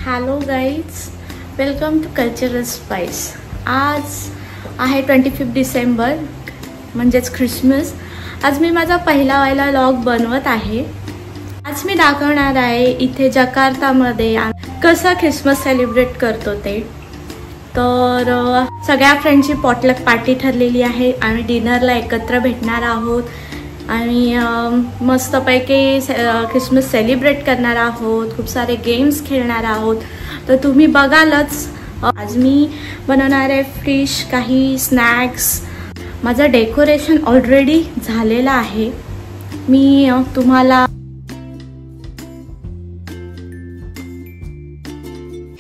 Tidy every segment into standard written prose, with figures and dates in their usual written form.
Hello guys, welcome to cultural spice. आज आहे 25 डिसेंबर म्हणजेच ख्रिसमस। आज मी माझा पहिला व्लॉग बनवत आहे। आज मी दाखवणार आहे इथे जकार्तामध्ये कसा ख्रिसमस सेलिब्रेट करतो ते। तर सगळ्या फ्रेंड्सची पॉटलक पार्टी ठरलेली आहे। आम्ही डिनरला एकत्र भेटणार आहोत आणि मस्तपैकी ख्रिसमस सेलिब्रेट करणार आहोत। खूप सारे गेम्स खेळणार आहोत, तर तुम्ही बघालच। आज मी बनवणार आहे फिश, काही स्नॅक्स। माझं डेकोरेशन ऑलरेडी झालेलं आहे। मी तुम्हाला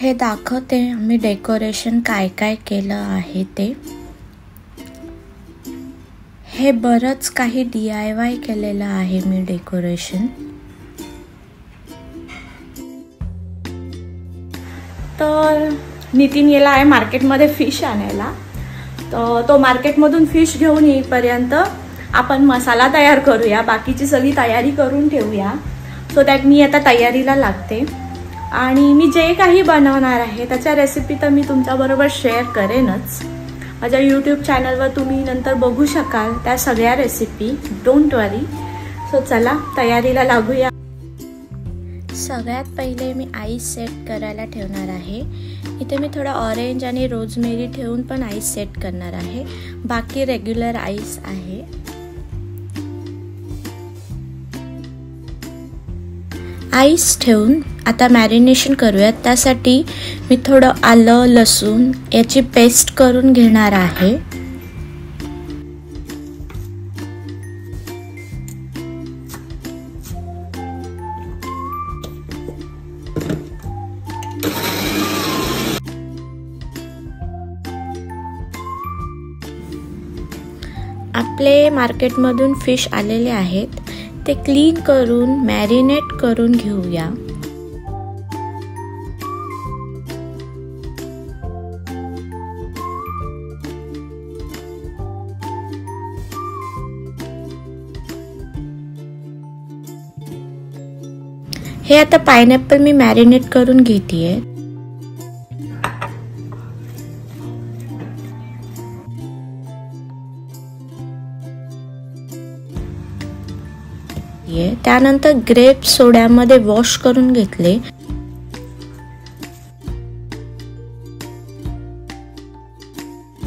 हे दाखवते मी डेकोरेशन काय काय केलं आहे ते। हे बरंच काही DIY केलेलं आहे मी डेकोरेशन। तर नितीन गेला आहे मार्केटमध्ये फिश आणायला। तर तो मार्केटमधून फिश घेऊन येईपर्यंत आपण मसाला तयार करूया, बाकीची सगळी तयारी करून ठेवूया। सो दॅट मी आता तयारीला लागते आणि मी जे काही बनवणार आहे त्याच्या रेसिपी तर मी तुमच्याबरोबर शेअर करेनच। माझ्या YouTube चॅनलवर तुम्ही नंतर बघू शकाल त्या सगळ्या रेसिपी, डोंट वरी। सो चला तयारीला लागूया। सगळ्यात पहिले मी आईस सेट करायला ठेवणार आहे। इथे मी थोडा ऑरेंज आणि रोजमेरी ठेवून पण आईस सेट करणार आहे। बाकी रेग्युलर आईस आहे। आईस ठेवून आता मॅरिनेशन करूयात। त्यासाठी मी थोडं आलं लसूण याची पेस्ट करून घेणार आहे। आपले मार्केटमधून फिश आलेले आहेत, ते क्लीन करून मॅरिनेट करून घेऊया। हे आता पाइनएप्पल मी मॅरिनेट करून घेतेय। त्यानंतर ग्रेप सोड्यामध्ये वॉश करून घेतले।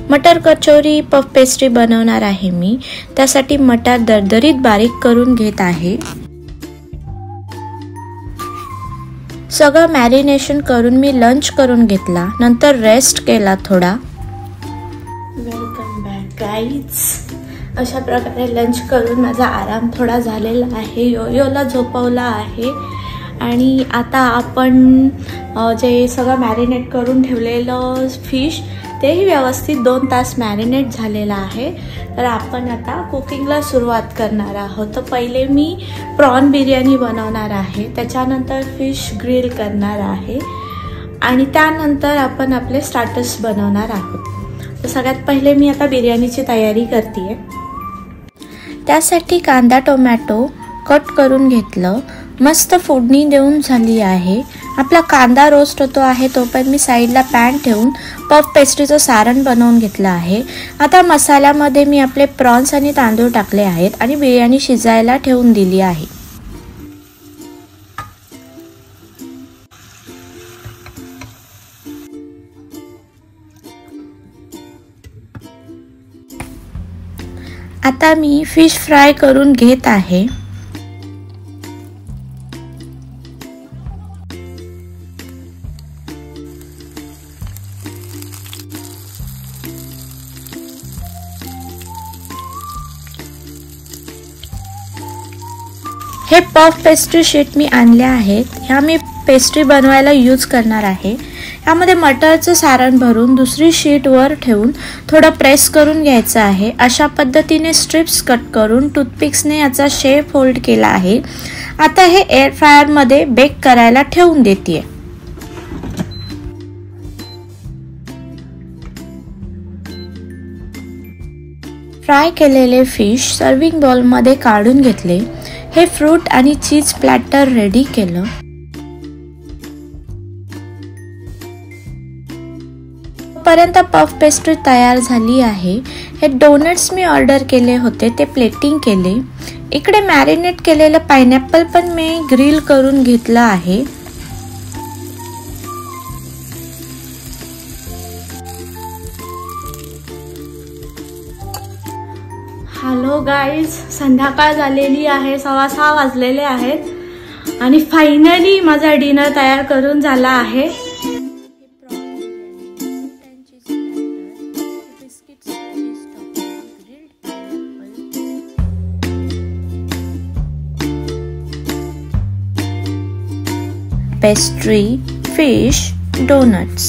मटर कचोरी पफ पेस्ट्री बनवणार आहे मी। त्यासाठी मटर दरदरीत बारीक करून घेत आहे। सगळं मॅरिनेशन करून मी लंच करून घेतला, नंतर रेस्ट केला थोडा। Welcome back guys. अशा प्रकारे लंच करून माझा आराम थोडा झालेला आहे। योला झोपवला आहे आणि आता आपण जे सगळं मॅरिनेट करून ठेवलेलं फिश तेही व्यवस्थित 2 तास मॅरिनेट झालेलं आहे। तर आपण आता कुकिंगला सुरुवात करणार आहोत। तर पहिले मी प्रॉन बिर्याणी बनवणार आहे, त्याच्यानंतर फिश ग्रिल करणार आहे आणि त्यानंतर आपण आपले स्टार्टर्स बनवणार आहोत। तर सगळ्यात पहिले मी आता बिर्याणीची तयारी करतेय। त्यासाठी कांदा टोमॅटो कट करून घेतलं, मस्त फोडणी देऊन झाली आहे। आपला कांदा रोस्ट होतो आहे तोपर्यंत मी साईडला पॅन ठेवून पफ पेस्ट्रीचं सारण बनवून घेतलं आहे। आता मसाल्यामध्ये मी आपले प्रॉन्स आणि तांदूळ टाकले आहेत आणि बिर्याणी शिजायला ठेवून दिली आहे। आता मी फिश फ्राय करून घेत आहे। हे पफ पेस्ट्री शीट मी आणले आहेत। ह्या मी पेस्ट्री बनवायला यूज करणार आहे। यामध्ये मटरचं सारण भरून दुसरी शीट वर ठेवून थोडं प्रेस करून घ्यायचं आहे। अशा पद्धतीने स्ट्रिप्स कट करून टूथपिक्सने याचा शेप होल्ड केला आहे। आता हे एअर फ्रायर मध्ये बेक करायला ठेवून देते। फ्राय केलेले फिश सर्विंग बाउल मध्ये काढून घेतले। हे फ्रूट आणि चीज प्लॅटर रेडी केलं। तोपर्यंत पफ पेस्ट्री तयार झाली आहे। हे डोनट्स मी ऑर्डर केले होते, ते प्लेटिंग केले। इकडे मॅरिनेट केलेलं पाइनएप्पल पण मी ग्रिल करून घेतलं आहे। हॅलो गाईज, संध्याकाळ झालेली आहे, 6:15 वाजलेले आहेत आणि फायनली माझा डिनर तयार करून झाला आहे। Pastry, fish, donuts.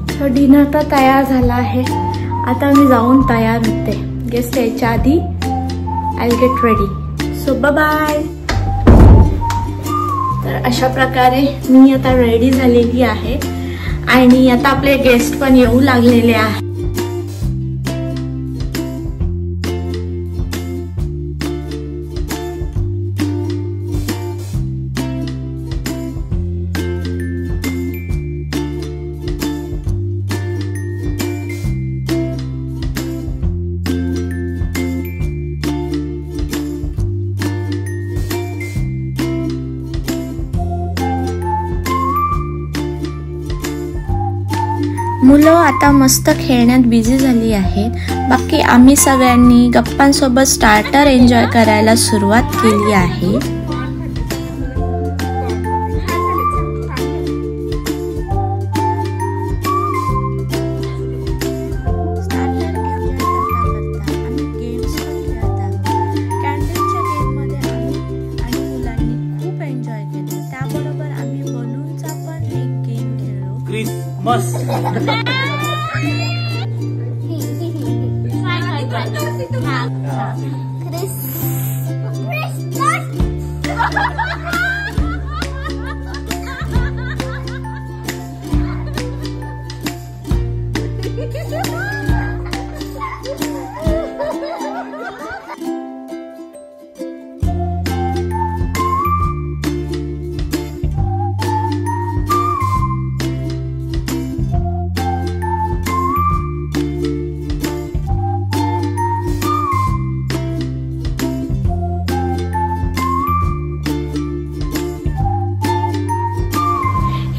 तो डिनर तर तयार झाला आहे। आता मी जाऊन तयार होते, गेस्ट यायच्या आधी I will get ready. So bye bye. तर अशा प्रकारे मी आता रेडी झालेली आहे आणि आता आपले गेस्ट पण येऊ लागलेले आहेत। मुलं आता मस्त खेळण्यात बिझी झाली आहेत। बाकी आम्ही सगळ्यांनी गप्पांसोबत स्टार्टर एन्जॉय करायला सुरुवात केली आहे।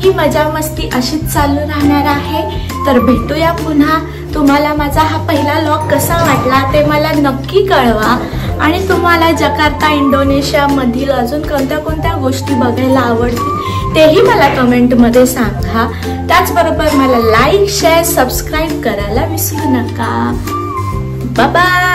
ही मजा मस्ती अशीच चालू राहणार आहे। तर भेटूया पुन्हा। तुम्हाला माझा हा पहिला व्लॉग कसा वाटला ते मला नक्की कळवा आणि तुम्हाला जकार्ता इंडोनेशिया मधील अजून कोणत्या कोणत्या गोष्टी बघायला आवडतील तेही मला कमेंट मध्ये सांगा। त्याचबरोबर मला लाईक, शेअर, सबस्क्राइब करायला विसरू नका। Bye bye.